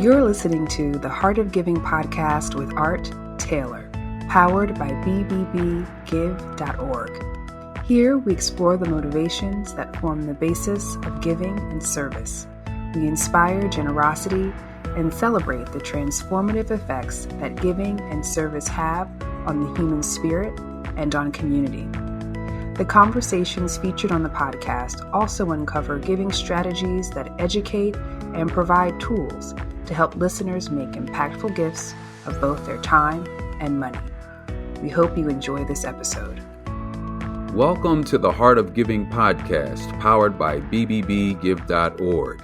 You're listening to the Heart of Giving podcast with Art Taylor, powered by bbbgive.org. Here we explore the motivations that form the basis of giving and service. We inspire generosity and celebrate the transformative effects that giving and service have on the human spirit and on community. The conversations featured on the podcast also uncover giving strategies that educate and provide tools to help listeners make impactful gifts of both their time and money. We hope you enjoy this episode. Welcome to the Heart of Giving podcast, powered by bbbgive.org.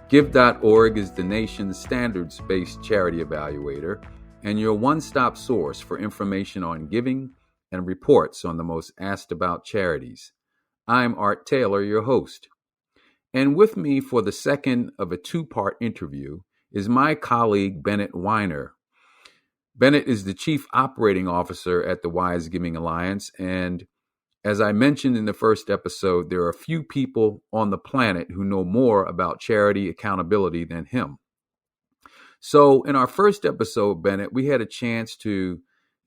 Give.org is the nation's standards-based charity evaluator and your one-stop source for information on giving and reports on the most asked about charities. I'm Art Taylor, your host. And with me for the second of a two-part interview is my colleague, Bennett Weiner. Bennett is the Chief Operating Officer at the Wise Giving Alliance, and as I mentioned in the first episode, there are few people on the planet who know more about charity accountability than him. So in our first episode, Bennett, we had a chance to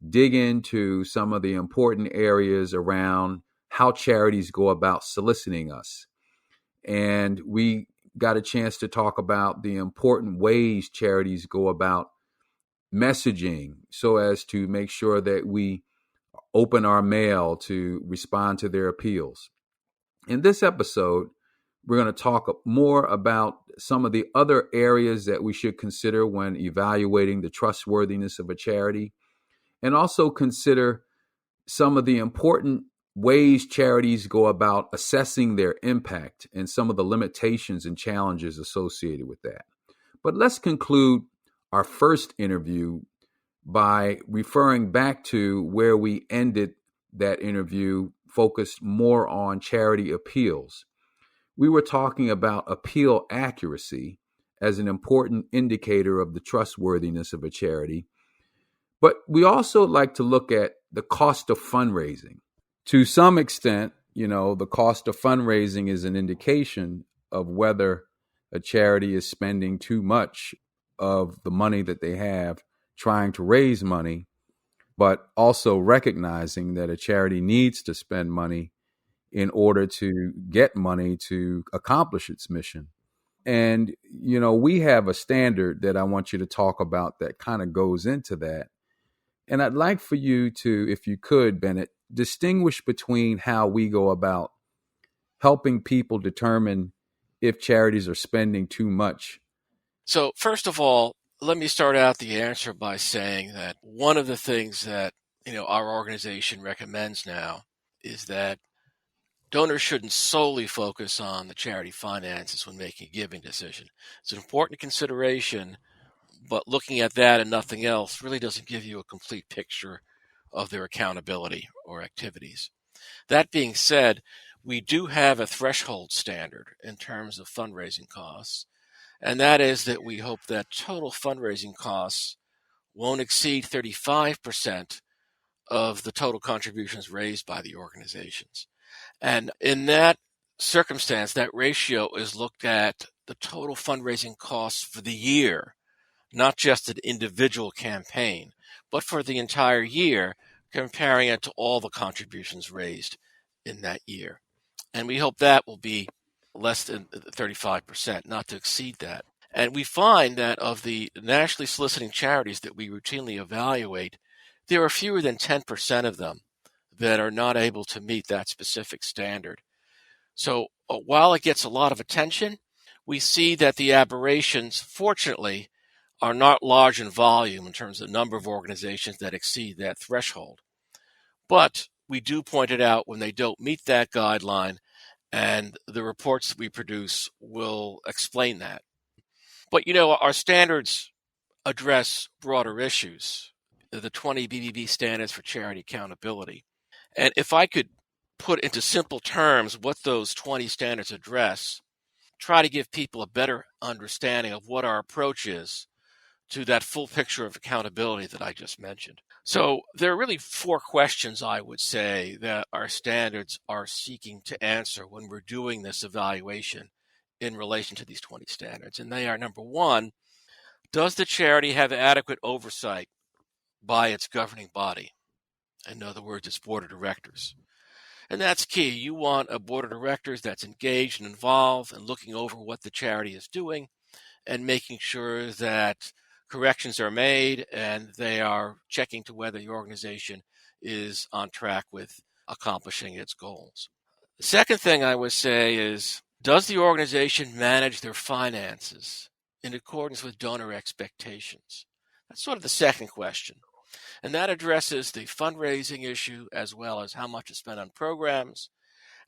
dig into some of the important areas around how charities go about soliciting us. And we got a chance to talk about the important ways charities go about messaging so as to make sure that we open our mail to respond to their appeals. In this episode, we're going to talk more about some of the other areas that we should consider when evaluating the trustworthiness of a charity, and also consider some of the important ways charities go about assessing their impact and some of the limitations and challenges associated with that. But let's conclude our first interview by referring back to where we ended that interview, focused more on charity appeals. We were talking about appeal accuracy as an important indicator of the trustworthiness of a charity. But we also like to look at the cost of fundraising. To some extent, the cost of fundraising is an indication of whether a charity is spending too much of the money that they have trying to raise money, but also recognizing that a charity needs to spend money in order to get money to accomplish its mission. And, we have a standard that I want you to talk about that kind of goes into that. And I'd like for you to, if you could, Bennett, distinguish between how we go about helping people determine if charities are spending too much. So first of all, let me start out the answer by saying that one of the things that our organization recommends now is that donors shouldn't solely focus on the charity finances when making a giving decision. It's an important consideration, but looking at that and nothing else really doesn't give you a complete picture of their accountability or activities. That being said, we do have a threshold standard in terms of fundraising costs, and that is that we hope that total fundraising costs won't exceed 35% of the total contributions raised by the organizations. And in that circumstance, that ratio is looked at the total fundraising costs for the year, not just an individual campaign, but for the entire year, comparing it to all the contributions raised in that year. And we hope that will be less than 35%, not to exceed that. And we find that of the nationally soliciting charities that we routinely evaluate, there are fewer than 10% of them that are not able to meet that specific standard. So while it gets a lot of attention, we see that the aberrations, fortunately, are not large in volume in terms of the number of organizations that exceed that threshold. But we do point it out when they don't meet that guideline, and the reports that we produce will explain that. But, our standards address broader issues, the 20 BBB standards for charity accountability. And if I could put into simple terms what those 20 standards address, try to give people a better understanding of what our approach is to that full picture of accountability that I just mentioned. So there are really four questions, I would say, that our standards are seeking to answer when we're doing this evaluation in relation to these 20 standards. And they are, number one, Does the charity have adequate oversight by its governing body? In other words, its board of directors. And that's key. You want a board of directors that's engaged and involved and looking over what the charity is doing and making sure that corrections are made and they are checking to whether the organization is on track with accomplishing its goals. The second thing I would say is, does the organization manage their finances in accordance with donor expectations? That's sort of the second question. And that addresses the fundraising issue as well as how much is spent on programs,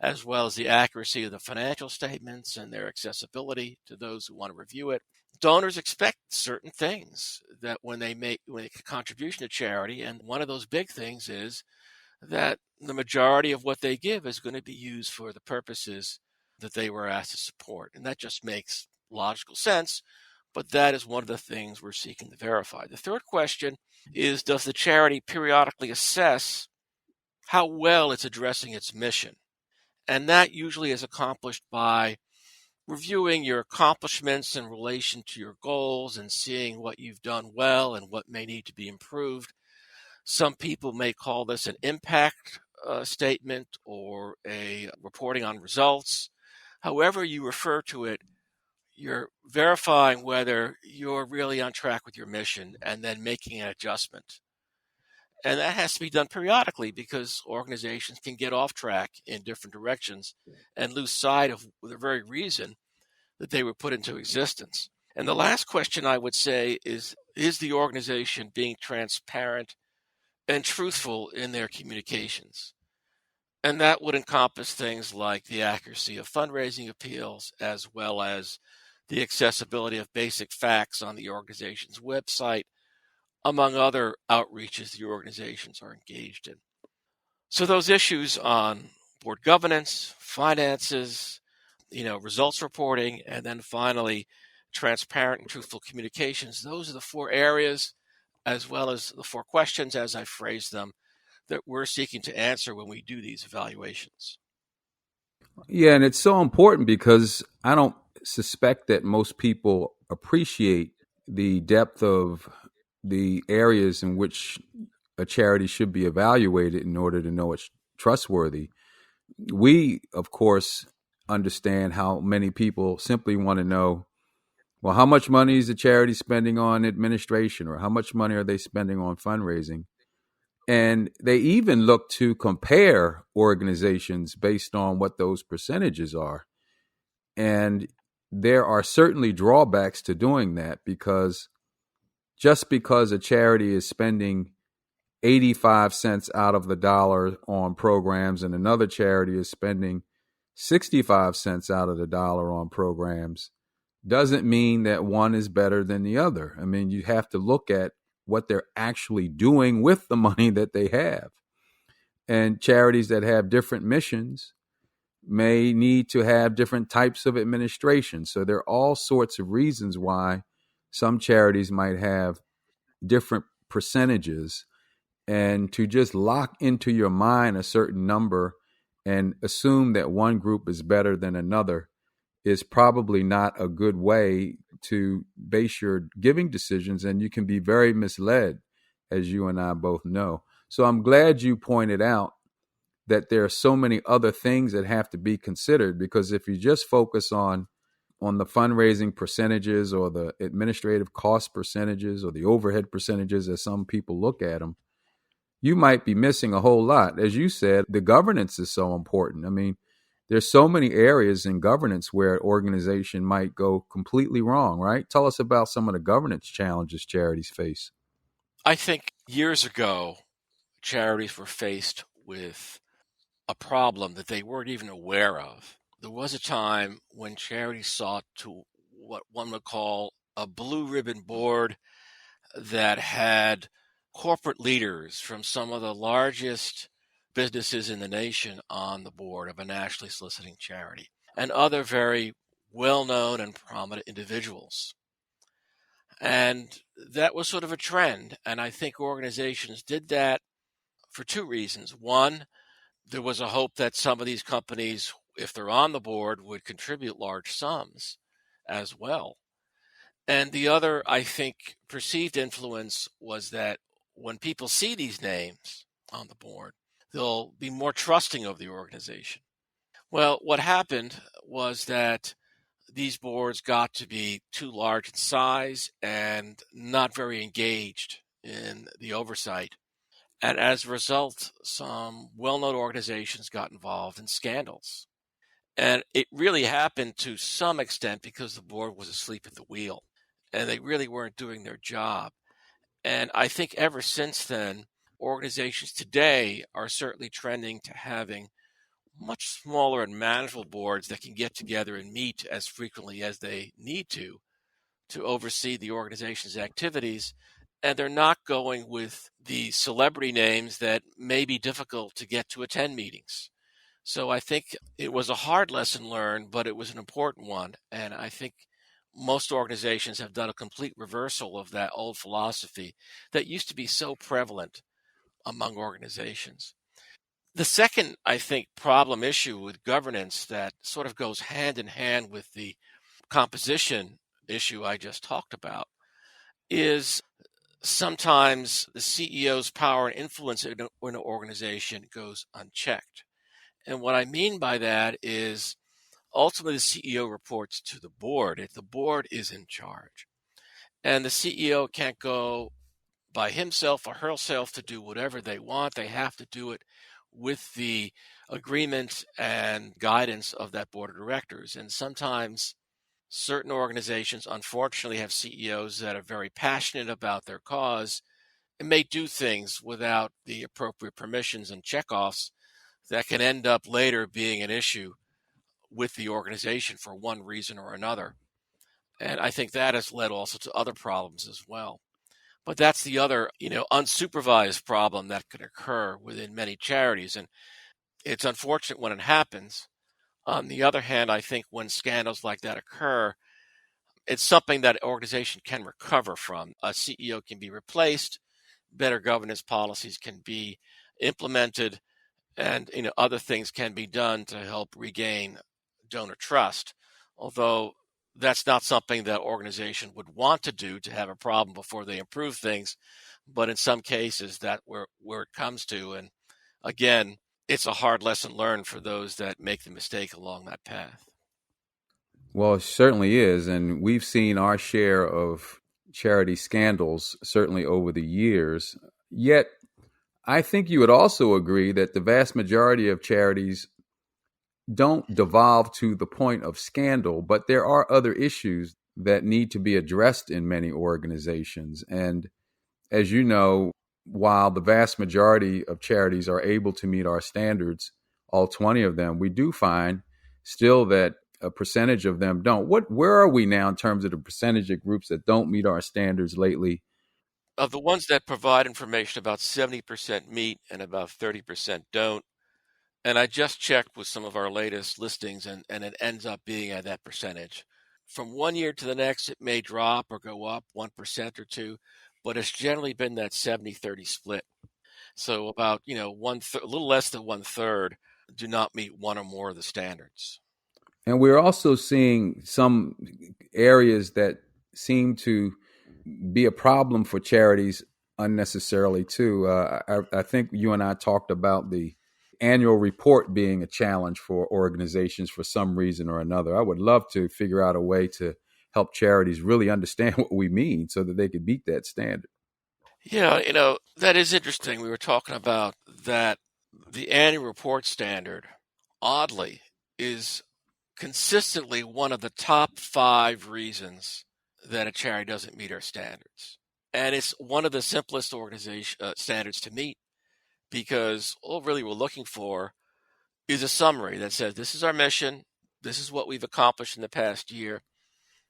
as well as the accuracy of the financial statements and their accessibility to those who want to review it. Donors expect certain things that when they make a contribution to charity, and one of those big things is that the majority of what they give is going to be used for the purposes that they were asked to support. And that just makes logical sense, but that is one of the things we're seeking to verify. The third question is, does the charity periodically assess how well it's addressing its mission? And that usually is accomplished by reviewing your accomplishments in relation to your goals and seeing what you've done well and what may need to be improved. Some people may call this an impact statement or a reporting on results. However you refer to it, you're verifying whether you're really on track with your mission and then making an adjustment. And that has to be done periodically because organizations can get off track in different directions and lose sight of the very reason that they were put into existence. And the last question I would say is the organization being transparent and truthful in their communications? And that would encompass things like the accuracy of fundraising appeals, as well as the accessibility of basic facts on the organization's website, among other outreaches the organizations are engaged in. So those issues on board governance, finances, results reporting, and then finally, transparent and truthful communications, those are the four areas, as well as the four questions as I phrased them, that we're seeking to answer when we do these evaluations. Yeah, and it's so important because I don't suspect that most people appreciate the depth of the areas in which a charity should be evaluated in order to know it's trustworthy. We, of course, understand how many people simply want to know, well, how much money is the charity spending on administration, or how much money are they spending on fundraising? And they even look to compare organizations based on what those percentages are. And there are certainly drawbacks to doing that, because just because a charity is spending 85 cents out of the dollar on programs and another charity is spending 65 cents out of the dollar on programs doesn't mean that one is better than the other. I mean, you have to look at what they're actually doing with the money that they have. And charities that have different missions may need to have different types of administration. So there are all sorts of reasons why some charities might have different percentages. And to just lock into your mind a certain number and assume that one group is better than another is probably not a good way to base your giving decisions. And you can be very misled, as you and I both know. So I'm glad you pointed out that there are so many other things that have to be considered, because if you just focus on the fundraising percentages or the administrative cost percentages or the overhead percentages, as some people look at them, you might be missing a whole lot. As you said, the governance is so important. I mean, there's so many areas in governance where an organization might go completely wrong, right? Tell us about some of the governance challenges charities face. I think years ago, charities were faced with a problem that they weren't even aware of. There was a time when charities sought to what one would call a blue ribbon board that had corporate leaders from some of the largest businesses in the nation on the board of a nationally soliciting charity, and other very well-known and prominent individuals. And that was sort of a trend. And I think organizations did that for two reasons. One, there was a hope that some of these companies, if they're on the board, would contribute large sums as well. And the other, I think, perceived influence was that when people see these names on the board, they'll be more trusting of the organization. Well, what happened was that these boards got to be too large in size and not very engaged in the oversight. And as a result, some well known organizations got involved in scandals. And it really happened to some extent because the board was asleep at the wheel and they really weren't doing their job. And I think ever since then, organizations today are certainly trending to having much smaller and manageable boards that can get together and meet as frequently as they need to oversee the organization's activities. And they're not going with the celebrity names that may be difficult to get to attend meetings. So I think it was a hard lesson learned, but it was an important one. And I think most organizations have done a complete reversal of that old philosophy that used to be so prevalent among organizations. The second, I think, problem issue with governance that sort of goes hand in hand with the composition issue I just talked about is sometimes the CEO's power and influence in an organization goes unchecked. And what I mean by that is ultimately the CEO reports to the board. If the board is in charge, and the CEO can't go by himself or herself to do whatever they want, they have to do it with the agreement and guidance of that board of directors. And sometimes certain organizations, unfortunately, have CEOs that are very passionate about their cause and may do things without the appropriate permissions and checkoffs that can end up later being an issue with the organization for one reason or another. And I think that has led also to other problems as well. But that's the other, unsupervised problem that could occur within many charities. And it's unfortunate when it happens. On the other hand, I think when scandals like that occur, it's something that an organization can recover from. A CEO can be replaced, better governance policies can be implemented, and other things can be done to help regain donor trust. Although that's not something that organization would want to do to have a problem before they improve things, but in some cases that where it comes to. And again, it's a hard lesson learned for those that make the mistake along that path. Well, it certainly is. And we've seen our share of charity scandals, certainly over the years. Yet, I think you would also agree that the vast majority of charities don't devolve to the point of scandal, but there are other issues that need to be addressed in many organizations. And as you know, while the vast majority of charities are able to meet our standards, all 20 of them, we do find still that a percentage of them don't. Where are we now in terms of the percentage of groups that don't meet our standards lately? Of the ones that provide information, about 70% meet and about 30% don't. And I just checked with some of our latest listings, and it ends up being at that percentage. From one year to the next, it may drop or go up 1% or 2, but it's generally been that 70-30 split. So about, a little less than 1/3 do not meet one or more of the standards. And we're also seeing some areas that seem to be a problem for charities unnecessarily too. I think you and I talked about the annual report being a challenge for organizations for some reason or another. I would love to figure out a way to help charities really understand what we mean so that they could meet that standard. Yeah, that is interesting. We were talking about that the annual report standard, oddly, is consistently one of the top 5 reasons that a charity doesn't meet our standards. And it's one of the simplest organization standards to meet because all really we're looking for is a summary that says this is our mission, this is what we've accomplished in the past year.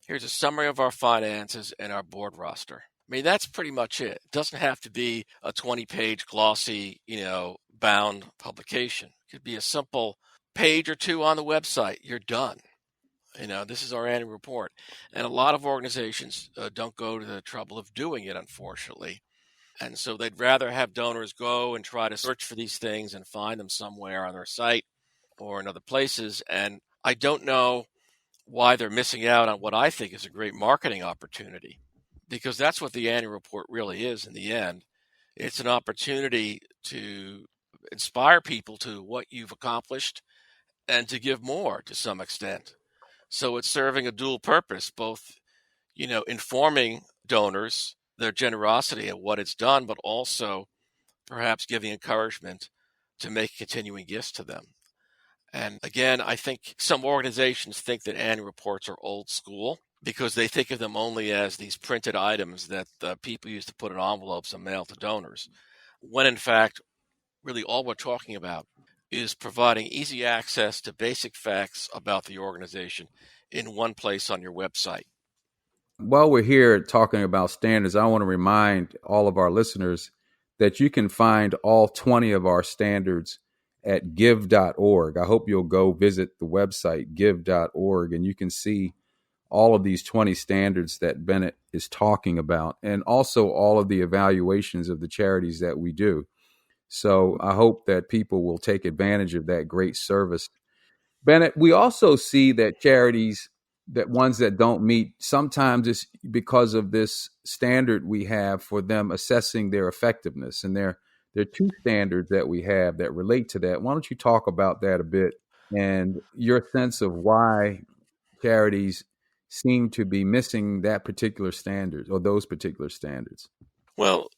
Here's a summary of our finances and our board roster. I mean, that's pretty much it. It doesn't have to be a 20-page glossy, bound publication. It could be a simple page or 2 on the website. You're done. This is our annual report. And a lot of organizations don't go to the trouble of doing it, unfortunately. And so they'd rather have donors go and try to search for these things and find them somewhere on their site or in other places. And I don't know why they're missing out on what I think is a great marketing opportunity, because that's what the annual report really is in the end. It's an opportunity to inspire people to what you've accomplished and to give more to some extent. So it's serving a dual purpose, both, informing donors, their generosity and what it's done, but also perhaps giving encouragement to make continuing gifts to them. And again, I think some organizations think that annual reports are old school because they think of them only as these printed items that people use to put in envelopes and mail to donors, when in fact, really all we're talking about is providing easy access to basic facts about the organization in one place on your website. While we're here talking about standards, I want to remind all of our listeners that you can find all 20 of our standards at give.org. I hope you'll go visit the website give.org and you can see all of these 20 standards that Bennett is talking about, and also all of the evaluations of the charities that we do. So I hope that people will take advantage of that great service. Bennett, we also see that charities, that ones that don't meet, sometimes it's because of this standard we have for them assessing their effectiveness. And there are two standards that we have that relate to that. Why don't you talk about that a bit and your sense of why charities seem to be missing that particular standard or those particular standards? Well,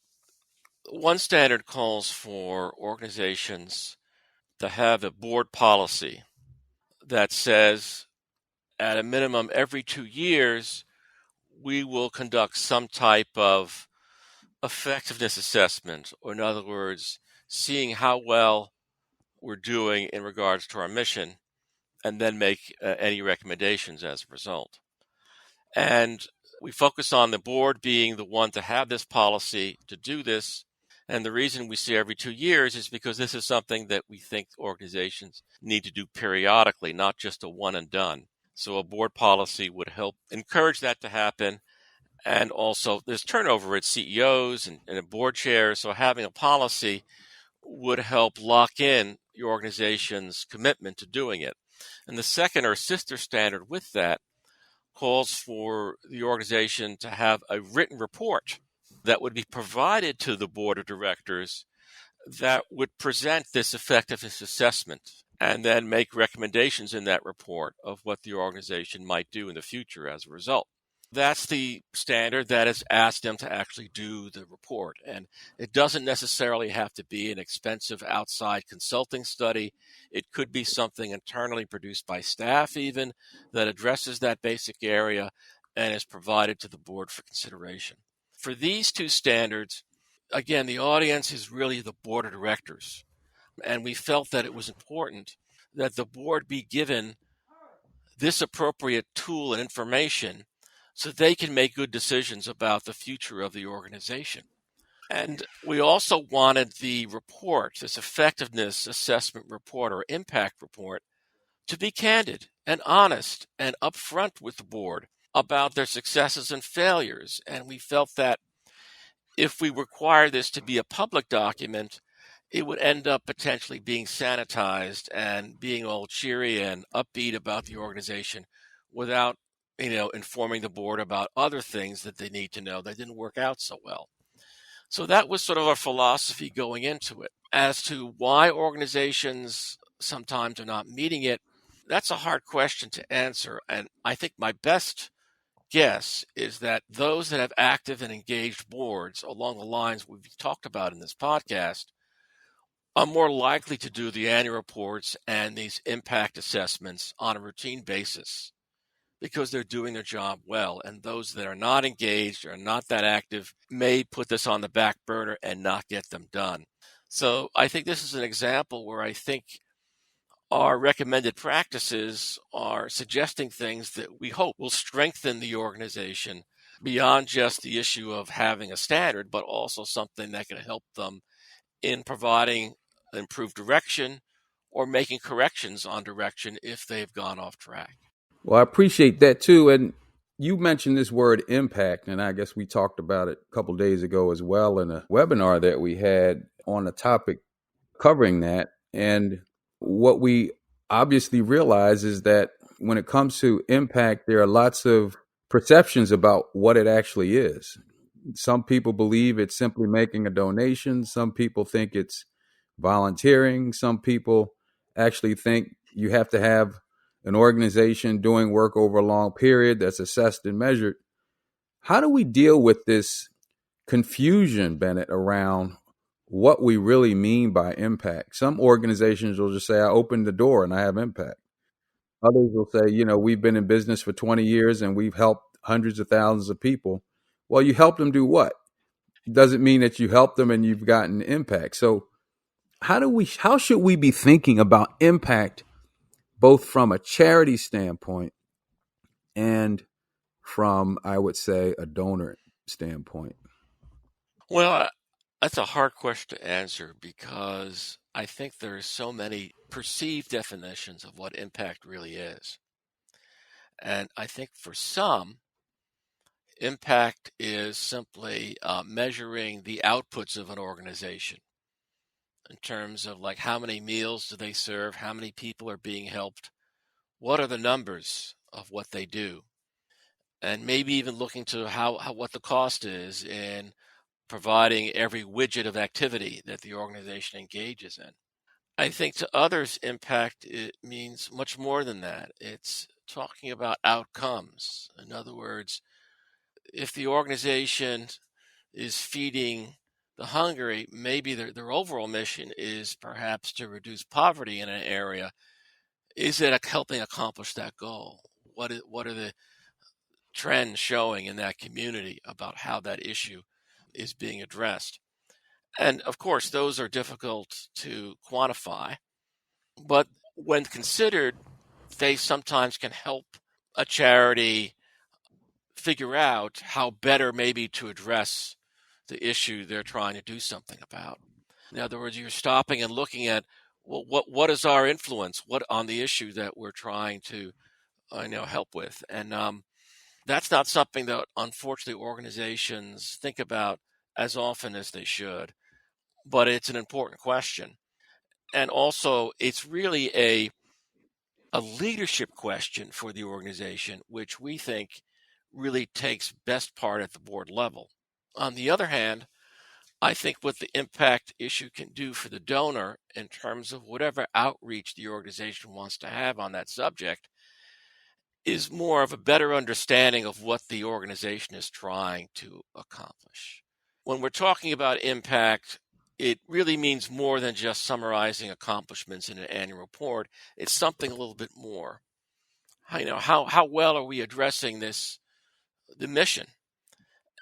one standard calls for organizations to have a board policy that says, at a minimum, every 2 years, we will conduct some type of effectiveness assessment, or in other words, seeing how well we're doing in regards to our mission, and then make any recommendations as a result. And we focus on the board being the one to have this policy to do this. And the reason we see every 2 years is because this is something that we think organizations need to do periodically, not just a one and done. So a board policy would help encourage that to happen. And also there's turnover at CEOs and at board chairs. So having a policy would help lock in your organization's commitment to doing it. And the second, or sister standard with that, calls for the organization to have a written report that would be provided to the board of directors that would present this effectiveness assessment and then make recommendations in that report of what the organization might do in the future as a result. That's the standard that has asked them to actually do the report. And it doesn't necessarily have to be an expensive outside consulting study. It could be something internally produced by staff even that addresses that basic area and is provided to the board for consideration. For these two standards, again, the audience is really the board of directors. And we felt that it was important that the board be given this appropriate tool and information so they can make good decisions about the future of the organization. And we also wanted the report, this effectiveness assessment report or impact report, to be candid and honest and upfront with the board about their successes and failures. And we felt that if we require this to be a public document, it would end up potentially being sanitized and being all cheery and upbeat about the organization without, informing the board about other things that they need to know that didn't work out so well. So that was sort of our philosophy going into it. As to why organizations sometimes are not meeting it, that's a hard question to answer. And I think my best guess is that those that have active and engaged boards along the lines we've talked about in this podcast are more likely to do the annual reports and these impact assessments on a routine basis because they're doing their job well. And those that are not engaged or not that active may put this on the back burner and not get them done. So I think this is an example where I think our recommended practices are suggesting things that we hope will strengthen the organization beyond just the issue of having a standard, but also something that can help them in providing improved direction or making corrections on direction if they've gone off track. Well, I appreciate that too. And you mentioned this word impact, and I guess we talked about it a couple of days ago as well in a webinar that we had on a topic covering that. And what we obviously realize is that when it comes to impact, there are lots of perceptions about what it actually is. Some people believe it's simply making a donation. Some people think it's volunteering. Some people actually think you have to have an organization doing work over a long period that's assessed and measured. How do we deal with this confusion, Bennett, around what we really mean by impact? Some organizations will just say, I opened the door and I have impact. Others will say, we've been in business for 20 years and we've helped hundreds of thousands of people. Well, you helped them do what? Doesn't mean that you helped them and you've gotten impact. So how should we be thinking about impact, both from a charity standpoint and from, I would say, a donor standpoint? Well, that's a hard question to answer because I think there are so many perceived definitions of what impact really is. And I think for some, impact is simply measuring the outputs of an organization in terms of like how many meals do they serve, how many people are being helped, what are the numbers of what they do, and maybe even looking to how what the cost is in providing every widget of activity that the organization engages in. I think to others, impact it means much more than that. It's talking about outcomes. In other words, if the organization is feeding the hungry, maybe their overall mission is perhaps to reduce poverty in an area. Is it helping accomplish that goal? What are the trends showing in that community about how that issue is being addressed? And of course, those are difficult to quantify, but when considered, they sometimes can help a charity figure out how better maybe to address the issue they're trying to do something about. In other words, you're stopping and looking at, well, what is our influence? What on the issue that we're trying to help with? And that's not something that unfortunately organizations think about as often as they should. But it's an important question. And also, it's really a leadership question for the organization, which we think really takes best part at the board level. On the other hand, I think what the impact issue can do for the donor in terms of whatever outreach the organization wants to have on that subject is more of a better understanding of what the organization is trying to accomplish. When we're talking about impact, it really means more than just summarizing accomplishments in an annual report. It's something a little bit more. How well are we addressing the mission?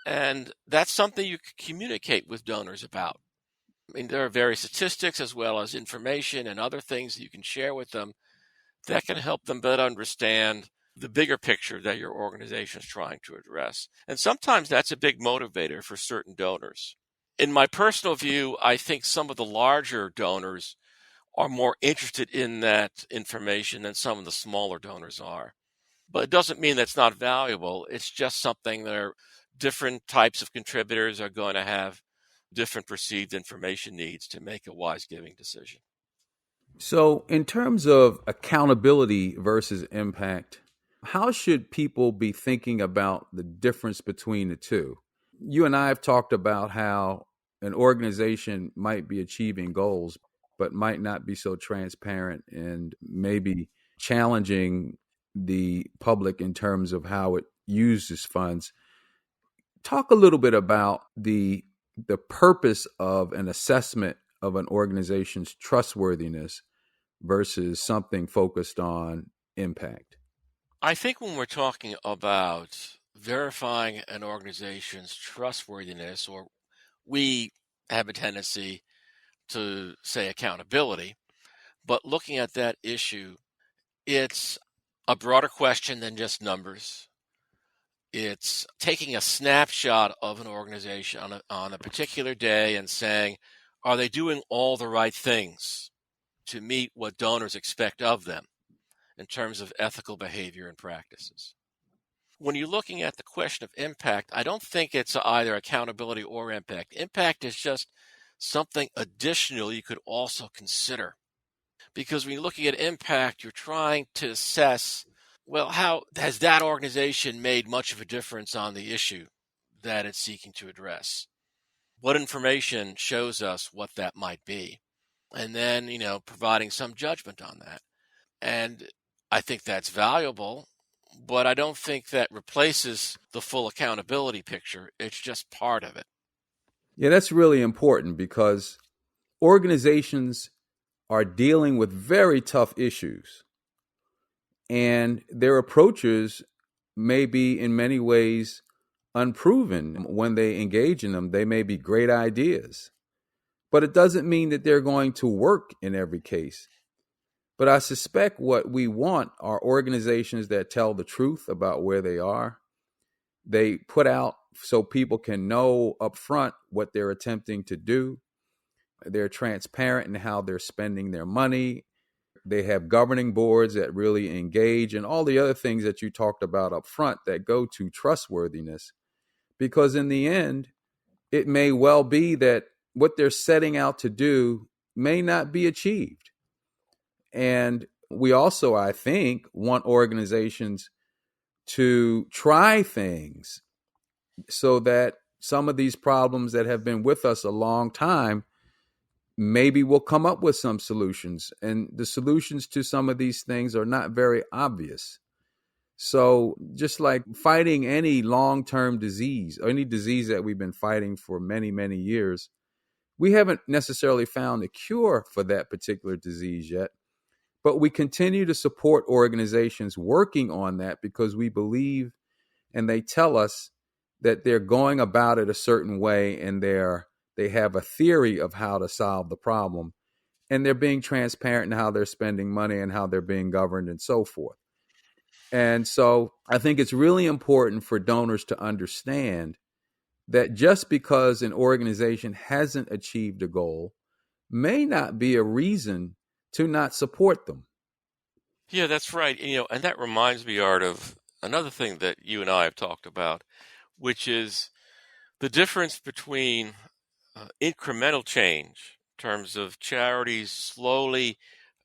And that's something you can communicate with donors about. I mean, there are various statistics as well as information and other things that you can share with them that can help them better understand the bigger picture that your organization is trying to address. And sometimes that's a big motivator for certain donors. In my personal view, I think some of the larger donors are more interested in that information than some of the smaller donors are. But it doesn't mean that's not valuable. It's just something that different types of contributors are going to have different perceived information needs to make a wise giving decision. So, in terms of accountability versus impact, how should people be thinking about the difference between the two? You and I have talked about how an organization might be achieving goals, but might not be so transparent and maybe challenging the public in terms of how it uses funds. Talk a little bit about the purpose of an assessment of an organization's trustworthiness versus something focused on impact. I think when we're talking about verifying an organization's trustworthiness, or we have a tendency to say accountability, but looking at that issue, it's a broader question than just numbers. It's taking a snapshot of an organization on a particular day and saying, are they doing all the right things to meet what donors expect of them in terms of ethical behavior and practices? When you're looking at the question of impact, I don't think it's either accountability or impact. Impact is just something additional you could also consider. Because when you're looking at impact, you're trying to assess Well, how has that organization made much of a difference on the issue that it's seeking to address? What information shows us what that might be? And then, providing some judgment on that. And I think that's valuable, but I don't think that replaces the full accountability picture. It's just part of it. Yeah, that's really important because organizations are dealing with very tough issues, and their approaches may be in many ways unproven. When they engage in them, they may be great ideas, but it doesn't mean that they're going to work in every case. But I suspect what we want are organizations that tell the truth about where they are. They put out so people can know upfront what they're attempting to do. They're transparent in how they're spending their money. They have governing boards that really engage, and all the other things that you talked about up front that go to trustworthiness. Because in the end, it may well be that what they're setting out to do may not be achieved. And we also, I think, want organizations to try things so that some of these problems that have been with us a long time, maybe we'll come up with some solutions. And the solutions to some of these things are not very obvious. So just like fighting any long-term disease, or any disease that we've been fighting for many, many years, we haven't necessarily found a cure for that particular disease yet. But we continue to support organizations working on that because we believe, and they tell us that they're going about it a certain way, and they have a theory of how to solve the problem, and they're being transparent in how they're spending money and how they're being governed and so forth. And so I think it's really important for donors to understand that just because an organization hasn't achieved a goal may not be a reason to not support them. Yeah, that's right. And that reminds me, Art, of another thing that you and I have talked about, which is the difference between incremental change in terms of charities slowly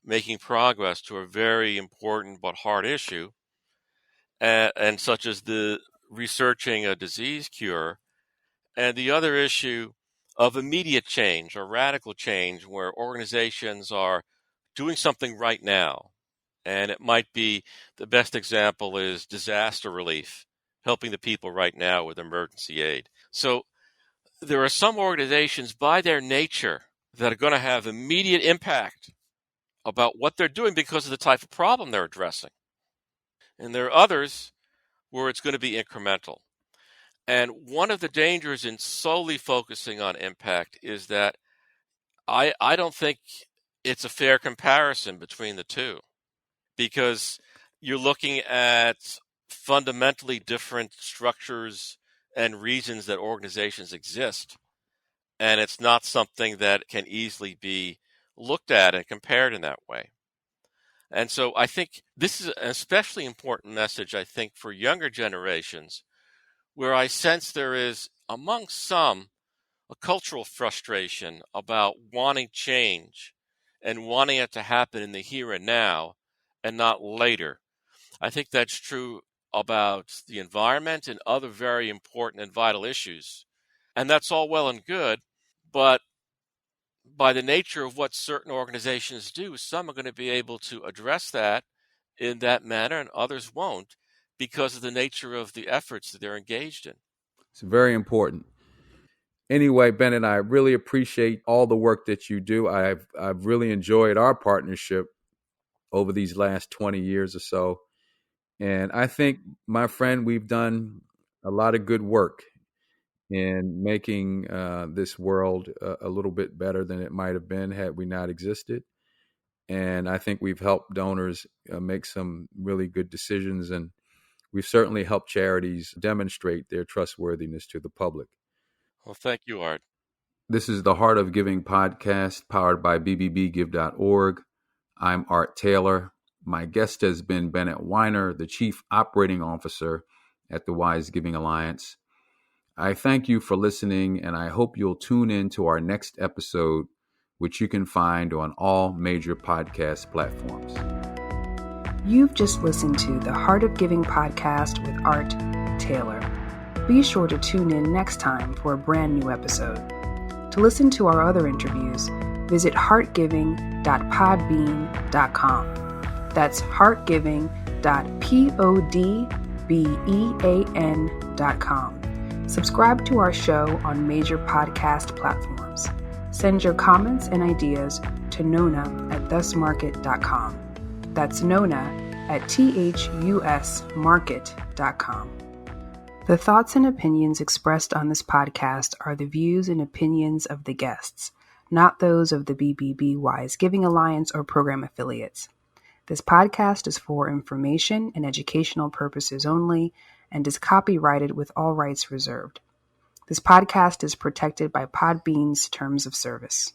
making progress to a very important but hard issue, and such as the researching a disease cure, and the other issue of immediate change or radical change where organizations are doing something right now. And it might be, the best example is disaster relief, helping the people right now with emergency aid. So there are some organizations by their nature that are going to have immediate impact about what they're doing because of the type of problem they're addressing. And there are others where it's going to be incremental. And one of the dangers in solely focusing on impact is that I don't think it's a fair comparison between the two, because you're looking at fundamentally different structures and reasons that organizations exist. And it's not something that can easily be looked at and compared in that way. And so I think this is an especially important message, I think, for younger generations, where I sense there is, among some, a cultural frustration about wanting change and wanting it to happen in the here and now and not later. I think that's true about the environment and other very important and vital issues. And that's all well and good, but by the nature of what certain organizations do, some are going to be able to address that in that manner and others won't, because of the nature of the efforts that they're engaged in. It's very important. Anyway, Bennett, I really appreciate all the work that you do. I've really enjoyed our partnership over these last 20 years or so. And I think, my friend, we've done a lot of good work in making this world a little bit better than it might have been had we not existed. And I think we've helped donors make some really good decisions, and we've certainly helped charities demonstrate their trustworthiness to the public. Well, thank you, Art. This is the Heart of Giving podcast, powered by bbbgive.org. I'm Art Taylor. My guest has been Bennett Weiner, the Chief Operating Officer at the Wise Giving Alliance. I thank you for listening, and I hope you'll tune in to our next episode, which you can find on all major podcast platforms. You've just listened to the Heart of Giving podcast with Art Taylor. Be sure to tune in next time for a brand new episode. To listen to our other interviews, visit heartgiving.podbean.com. That's heartgiving.podbean.com. Subscribe to our show on major podcast platforms. Send your comments and ideas to nona@thusmarket.com. That's nona@thusmarket.com. The thoughts and opinions expressed on this podcast are the views and opinions of the guests, not those of the BBB Wise Giving Alliance or program affiliates. This podcast is for information and educational purposes only and is copyrighted with all rights reserved. This podcast is protected by Podbean's terms of service.